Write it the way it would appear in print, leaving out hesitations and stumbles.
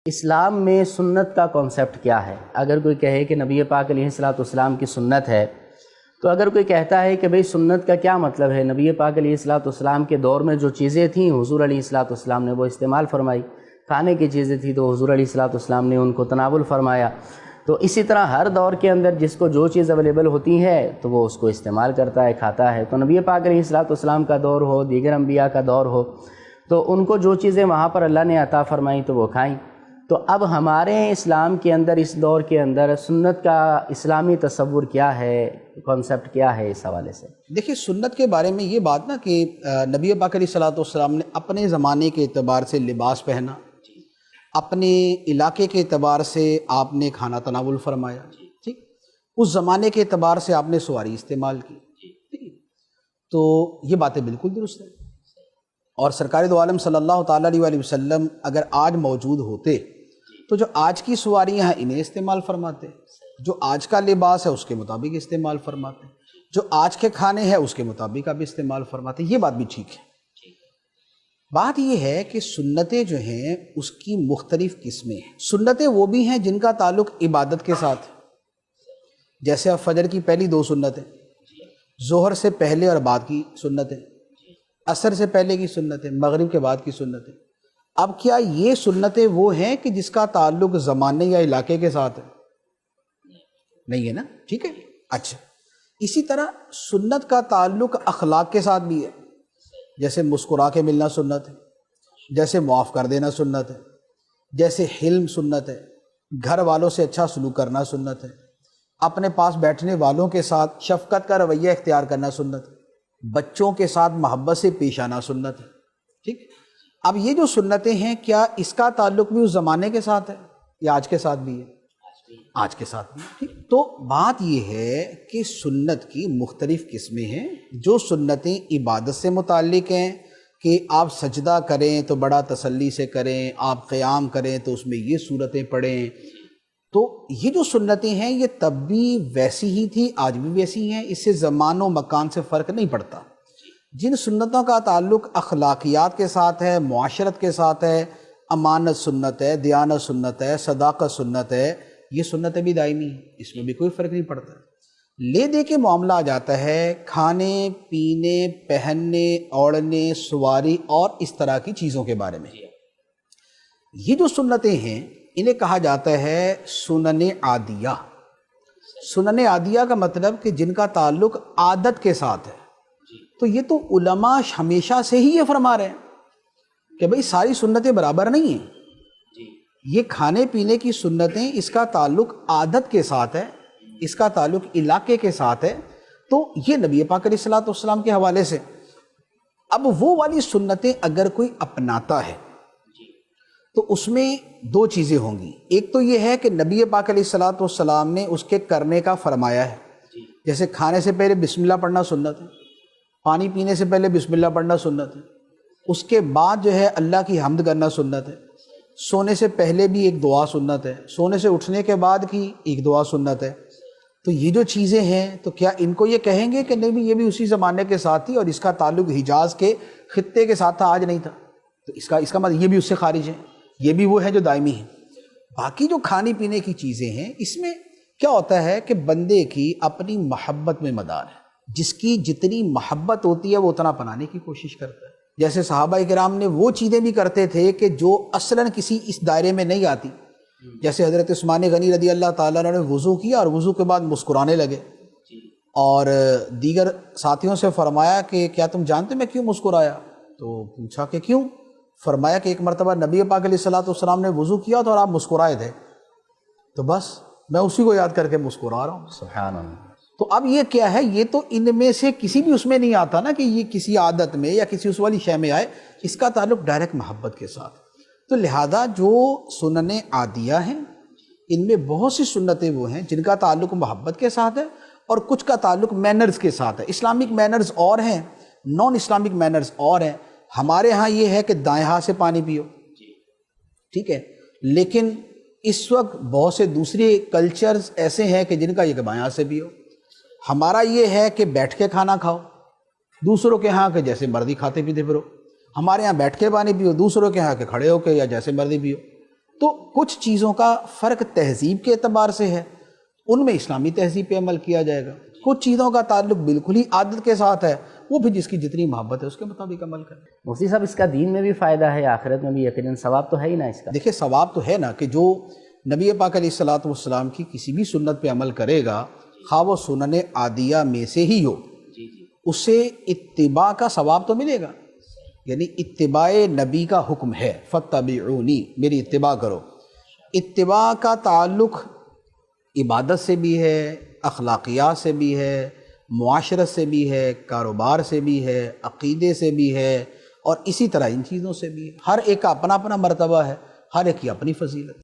اسلام میں سنت کا کانسیپٹ کیا ہے؟ اگر کوئی کہے کہ نبی پاک علیہ الصلوۃ والسلام کی سنت ہے، تو اگر کوئی کہتا ہے کہ بھئی سنت کا کیا مطلب ہے، نبی پاک علیہ الصلوۃ والسلام کے دور میں جو چیزیں تھیں حضور علیہ الصلوۃ والسلام نے وہ استعمال فرمائی، کھانے کی چیزیں تھیں تو حضور علیہ الصلوۃ والسلام نے ان کو تناول فرمایا، تو اسی طرح ہر دور کے اندر جس کو جو چیز اویلیبل ہوتی ہے تو وہ اس کو استعمال کرتا ہے، کھاتا ہے۔ تو نبی پاک علیہ الصلوۃ والسلام کا دور ہو، دیگر انبیاء کا دور ہو، تو ان کو جو چیزیں وہاں پر اللہ نے عطا فرمائیں تو وہ کھائیں۔ تو اب ہمارے اسلام کے اندر اس دور کے اندر سنت کا اسلامی تصور کیا ہے، کانسیپٹ کیا ہے اس حوالے سے؟ دیکھیے، سنت کے بارے میں یہ بات نا کہ نبی پاک علیہ الصلوۃ والسلام نے اپنے زمانے کے اعتبار سے لباس پہنا، اپنے علاقے کے اعتبار سے آپ نے کھانا تناول فرمایا، ٹھیک، اس زمانے کے اعتبار سے آپ نے سواری استعمال کی، ٹھیک، تو یہ باتیں بالکل درست ہیں۔ اور سرکار دو عالم صلی اللہ تعالیٰ علیہ وآلہ وسلم اگر آج موجود ہوتے تو جو آج کی سواریاں ہیں انہیں استعمال فرماتے، جو آج کا لباس ہے اس کے مطابق استعمال فرماتے، جو آج کے کھانے ہیں اس کے مطابق اب استعمال فرماتے، یہ بات بھی ٹھیک ہے۔ بات یہ ہے کہ سنتیں جو ہیں اس کی مختلف قسمیں ہیں۔ سنتیں وہ بھی ہیں جن کا تعلق عبادت کے ساتھ، جیسے اب فجر کی پہلی 2 سنتیں، ظہر سے پہلے اور بعد کی سنتیں، عصر سے پہلے کی سنتیں، مغرب کے بعد کی سنتیں۔ اب کیا یہ سنتیں وہ ہیں کہ جس کا تعلق زمانے یا علاقے کے ساتھ ہے؟ نہیں ہے نا، ٹھیک ہے، اچھا۔ اسی طرح سنت کا تعلق اخلاق کے ساتھ بھی ہے، جیسے مسکرا کے ملنا سنت ہے، جیسے معاف کر دینا سنت ہے، جیسے حلم سنت ہے، گھر والوں سے اچھا سلوک کرنا سنت ہے، اپنے پاس بیٹھنے والوں کے ساتھ شفقت کا رویہ اختیار کرنا سنت ہے، بچوں کے ساتھ محبت سے پیش آنا سنت ہے، ٹھیک۔ اب یہ جو سنتیں ہیں کیا اس کا تعلق بھی اس زمانے کے ساتھ ہے یا آج کے ساتھ بھی ہے؟ آج کے ساتھ بھی، ٹھیک۔ تو بات یہ ہے کہ سنت کی مختلف قسمیں ہیں۔ جو سنتیں عبادت سے متعلق ہیں کہ آپ سجدہ کریں تو بڑا تسلی سے کریں، آپ قیام کریں تو اس میں یہ سورتیں پڑھیں، تو یہ جو سنتیں ہیں یہ تب بھی ویسی ہی تھی، آج بھی ویسی ہیں، اس سے زمان و مکان سے فرق نہیں پڑتا۔ جن سنتوں کا تعلق اخلاقیات کے ساتھ ہے، معاشرت کے ساتھ ہے، امانت سنت ہے، دیانت سنت ہے، صداقت سنت ہے، یہ سنتیں بھی دائمی ہیں، اس میں بھی کوئی فرق نہیں پڑتا۔ لے دے کے معاملہ آ جاتا ہے کھانے پینے، پہننے، اوڑھنے، سواری اور اس طرح کی چیزوں کے بارے میں۔ یہ جو سنتیں ہیں انہیں کہا جاتا ہے سنن عادیہ۔ سنن عادیہ کا مطلب کہ جن کا تعلق عادت کے ساتھ ہے۔ تو یہ تو علماء ہمیشہ سے ہی یہ فرما رہے ہیں کہ بھئی ساری سنتیں برابر نہیں ہیں۔ یہ کھانے پینے کی سنتیں، اس کا تعلق عادت کے ساتھ ہے، اس کا تعلق علاقے کے ساتھ ہے، تو یہ نبی پاک علیہ الصلوۃ والسلام کے حوالے سے۔ اب وہ والی سنتیں اگر کوئی اپناتا ہے تو اس میں 2 چیزیں ہوں گی۔ ایک تو یہ ہے کہ نبی پاک علیہ الصلوۃ والسلام نے اس کے کرنے کا فرمایا ہے، جیسے کھانے سے پہلے بسم اللہ پڑھنا سنت ہے، پانی پینے سے پہلے بسم اللہ پڑھنا سنت ہے، اس کے بعد جو ہے اللہ کی حمد کرنا سنت ہے، سونے سے پہلے بھی ایک دعا سنت ہے، سونے سے اٹھنے کے بعد کی ایک دعا سنت ہے۔ تو یہ جو چیزیں ہیں تو کیا ان کو یہ کہیں گے کہ نہیں یہ بھی اسی زمانے کے ساتھ تھی اور اس کا تعلق حجاز کے خطے کے ساتھ تھا، آج نہیں تھا، تو اس کا مطلب یہ بھی اس سے خارج ہے، یہ بھی وہ ہے جو دائمی ہیں۔ باقی جو کھانے پینے کی چیزیں ہیں اس میں کیا ہوتا ہے کہ بندے کی اپنی محبت میں مدار ہے، جس کی جتنی محبت ہوتی ہے وہ اتنا اپنانے کی کوشش کرتا ہے۔ جیسے صحابہ کرام نے وہ چیزیں بھی کرتے تھے کہ جو اصلاً کسی اس دائرے میں نہیں آتی، جیسے حضرت عثمان غنی رضی اللہ تعالیٰ عنہ نے وضو کیا اور وضو کے بعد مسکرانے لگے، اور دیگر ساتھیوں سے فرمایا کہ کیا تم جانتے میں کیوں مسکرایا؟ تو پوچھا کہ کیوں؟ فرمایا کہ ایک مرتبہ نبی پاک علیہ الصلوۃ والسلام نے وضو کیا تھا اور آپ مسکرائے تھے، تو بس میں اسی کو یاد کر کے مسکرا رہا ہوں۔ سبحان اللہ۔ تو اب یہ کیا ہے؟ یہ تو ان میں سے کسی بھی اس میں نہیں آتا نا کہ یہ کسی عادت میں یا کسی اس والی شے میں آئے، اس کا تعلق ڈائریکٹ محبت کے ساتھ۔ تو لہذا جو سنن عادیہ ہیں ان میں بہت سی سنتیں وہ ہیں جن کا تعلق محبت کے ساتھ ہے اور کچھ کا تعلق مینرز کے ساتھ ہے۔ اسلامک مینرز اور ہیں، نان اسلامک مینرز اور ہیں۔ ہمارے ہاں یہ ہے کہ دائیں ہاتھ سے پانی پیو، ٹھیک ہے، لیکن اس وقت بہت سے دوسرے کلچرز ایسے ہیں کہ جن کا یہ کہ بائیں ہاتھ سے پیو۔ ہمارا یہ ہے کہ بیٹھ کے کھانا کھاؤ، دوسروں کے ہاں کہ جیسے مرضی کھاتے پیتے پھرو۔ ہمارے ہاں بیٹھ کے پانی پیو، دوسروں کے ہاں کہ کھڑے ہو کے یا جیسے مرضی پیو۔ تو کچھ چیزوں کا فرق تہذیب کے اعتبار سے ہے، ان میں اسلامی تہذیب پہ عمل کیا جائے گا. کچھ چیزوں کا تعلق بالکل ہی عادت کے ساتھ ہے، وہ بھی جس کی جتنی محبت ہے اس کے مطابق عمل کریں. مفتی صاحب اس کا دین میں بھی فائدہ ہے، آخرت میں بھی یقیناً ثواب تو ہے ہی نا اس کا. دیکھیں ثواب تو ہے نا کہ جو نبی پاک علیہ الصلوۃ والسلام کی کسی بھی سنت پہ عمل کرے گا، خواہ وہ سنن عادیہ میں سے ہی ہو، اسے اتباع کا ثواب تو ملے گا. یعنی اتباع نبی کا حکم ہے، فاتبعونی، میری اتباع کرو. اتباع کا تعلق عبادت سے بھی ہے، اخلاقیات سے بھی ہے، معاشرت سے بھی ہے، کاروبار سے بھی ہے، عقیدے سے بھی ہے، اور اسی طرح ان چیزوں سے بھی ہے. ہر ایک کا اپنا اپنا مرتبہ ہے، ہر ایک کی اپنی فضیلت.